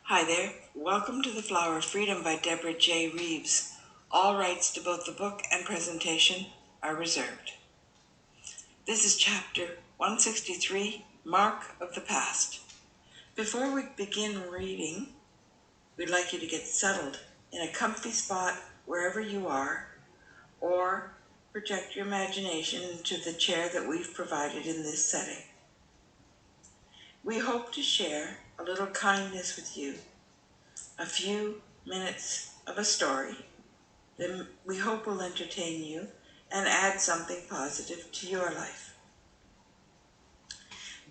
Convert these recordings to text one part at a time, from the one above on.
Hi there. Welcome to The Flower of Freedom by Deborah J. Reeves. All rights to both the book and presentation are reserved. This is chapter 163, Mark of the Past. Before we begin reading, we'd like you to get settled in a comfy spot wherever you are, or project your imagination into the chair that we've provided in this setting. We hope to share a little kindness with you, a few minutes of a story that we hope will entertain you and add something positive to your life.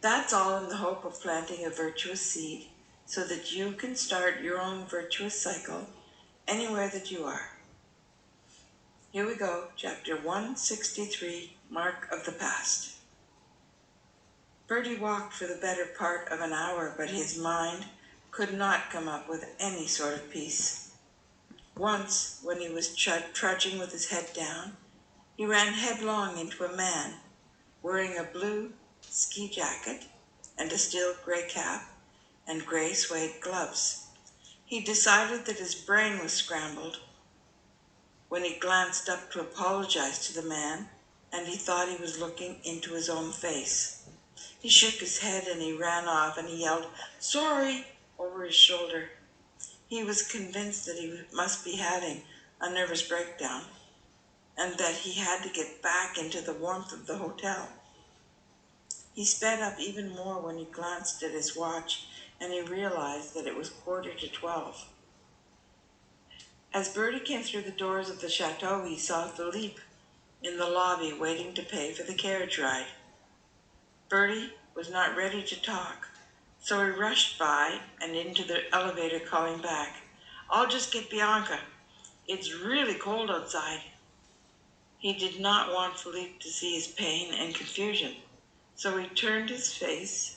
That's all in the hope of planting a virtuous seed so that you can start your own virtuous cycle anywhere that you are. Here we go, chapter 163, Mark of the Past. Bertie walked for the better part of an hour, but his mind could not come up with any sort of peace. Once, when he was trudging with his head down, he ran headlong into a man wearing a blue ski jacket and a steel gray cap and gray suede gloves. He decided that his brain was scrambled when he glanced up to apologize to the man, and he thought he was looking into his own face. He shook his head and he ran off and he yelled, "Sorry," over his shoulder. He was convinced that he must be having a nervous breakdown and that he had to get back into the warmth of the hotel. He sped up even more when he glanced at his watch and he realized that it was 11:45. As Bertie came through the doors of the chateau, he saw Philippe in the lobby waiting to pay for the carriage ride. Bertie was not ready to talk, so he rushed by and into the elevator calling back, "I'll just get Bianca. It's really cold outside." He did not want Philippe to see his pain and confusion, so he turned his face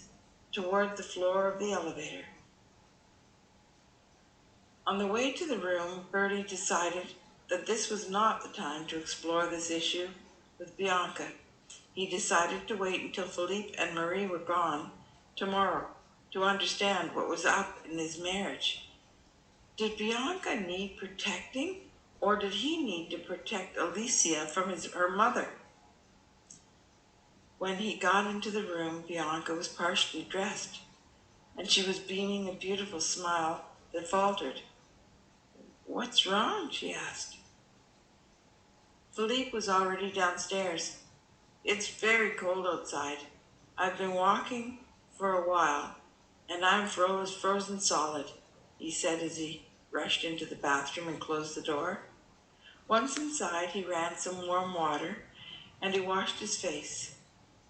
toward the floor of the elevator. On the way to the room, Bertie decided that this was not the time to explore this issue with Bianca. He decided to wait until Philippe and Marie were gone tomorrow to understand what was up in his marriage. Did Bianca need protecting, or did he need to protect Alicia from her mother? When he got into the room, Bianca was partially dressed, and she was beaming a beautiful smile that faltered. "What's wrong?" she asked. Philippe was already downstairs. "It's very cold outside. I've been walking for a while, and I'm frozen solid," he said as he rushed into the bathroom and closed the door. Once inside, he ran some warm water, and he washed his face.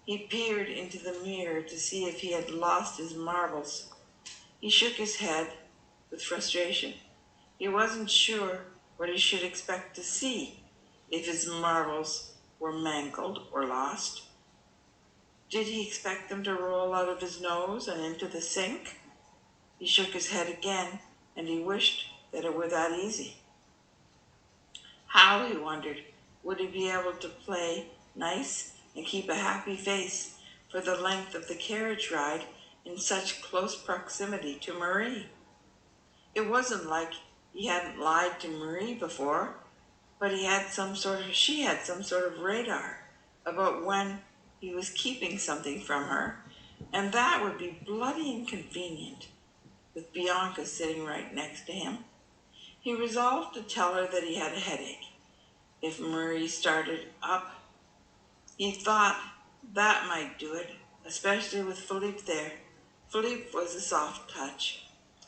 He peered into the mirror to see if he had lost his marbles. He shook his head with frustration. He wasn't sure what he should expect to see if his marbles were mangled or lost. Did he expect them to roll out of his nose and into the sink? He shook his head again, and he wished that it were that easy. How, he wondered, would he be able to play nice and keep a happy face for the length of the carriage ride in such close proximity to Marie? It wasn't like he hadn't lied to Marie before, but she had some sort of radar about when he was keeping something from her, and that would be bloody inconvenient with Bianca sitting right next to him. He resolved to tell her that he had a headache if Marie started up. He thought that might do it, especially with Philippe there. Philippe was a soft touch,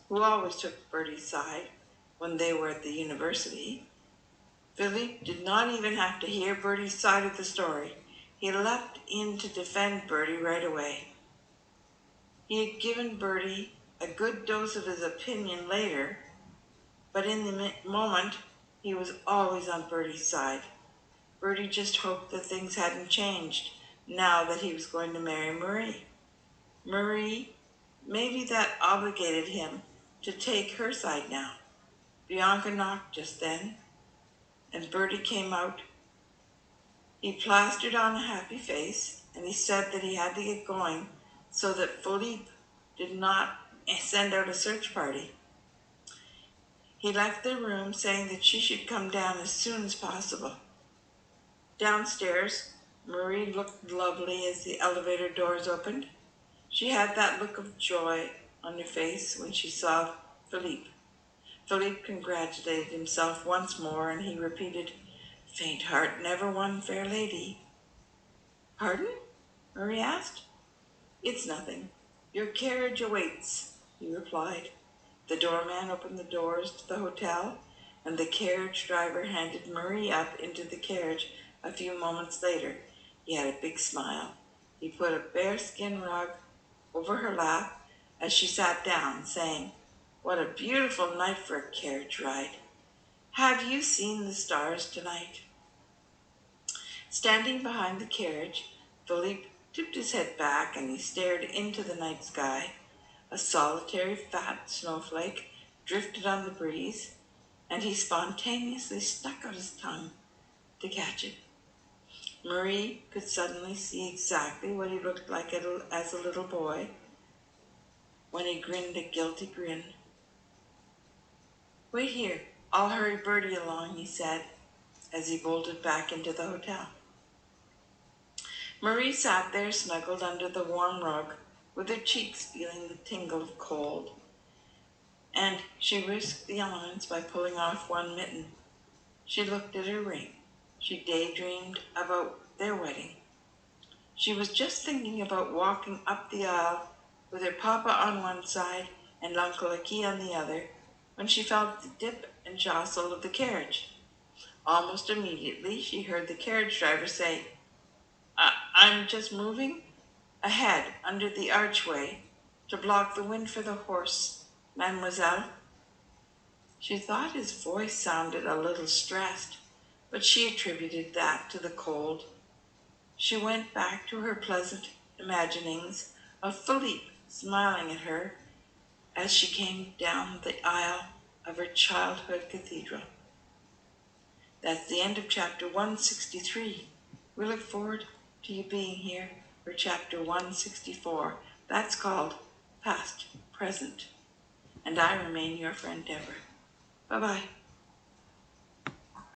who always took Bertie's side when they were at the university. Philippe did not even have to hear Bertie's side of the story. He leapt in to defend Bertie right away. He had given Bertie a good dose of his opinion later, but in the moment, he was always on Bertie's side. Bertie just hoped that things hadn't changed now that he was going to marry Marie. Maybe that obligated him to take her side now. Bianca knocked just then, and Bertie came out. He plastered on a happy face, and he said that he had to get going so that Philippe did not send out a search party. He left the room, saying that she should come down as soon as possible. Downstairs, Marie looked lovely as the elevator doors opened. She had that look of joy on her face when she saw Philippe. Philippe congratulated himself once more, and he repeated, "Faint heart never won fair lady." "Pardon?" Marie asked. "It's nothing. Your carriage awaits," he replied. The doorman opened the doors to the hotel, and the carriage driver handed Marie up into the carriage a few moments later. He had a big smile. He put a bearskin rug over her lap as she sat down, saying, "What a beautiful night for a carriage ride. Have you seen the stars tonight?" Standing behind the carriage, Philippe tipped his head back and he stared into the night sky. A solitary fat snowflake drifted on the breeze, and he spontaneously stuck out his tongue to catch it. Marie could suddenly see exactly what he looked like as a little boy when he grinned a guilty grin. "Wait here, I'll hurry Bertie along," he said, as he bolted back into the hotel. Marie sat there snuggled under the warm rug, with her cheeks feeling the tingle of cold, and she risked the elements by pulling off one mitten. She looked at her ring. She daydreamed about their wedding. She was just thinking about walking up the aisle with her papa on one side and Uncle Aki on the other, when she felt the dip and jostle of the carriage. Almost immediately, she heard the carriage driver say, "I'm just moving ahead under the archway to block the wind for the horse, mademoiselle." She thought his voice sounded a little stressed, but she attributed that to the cold. She went back to her pleasant imaginings of Philippe smiling at her as she came down the aisle of her childhood cathedral. That's the end of chapter 163. We look forward to you being here for chapter 164. That's called Past, Present. And I remain your friend Deborah. Bye-bye.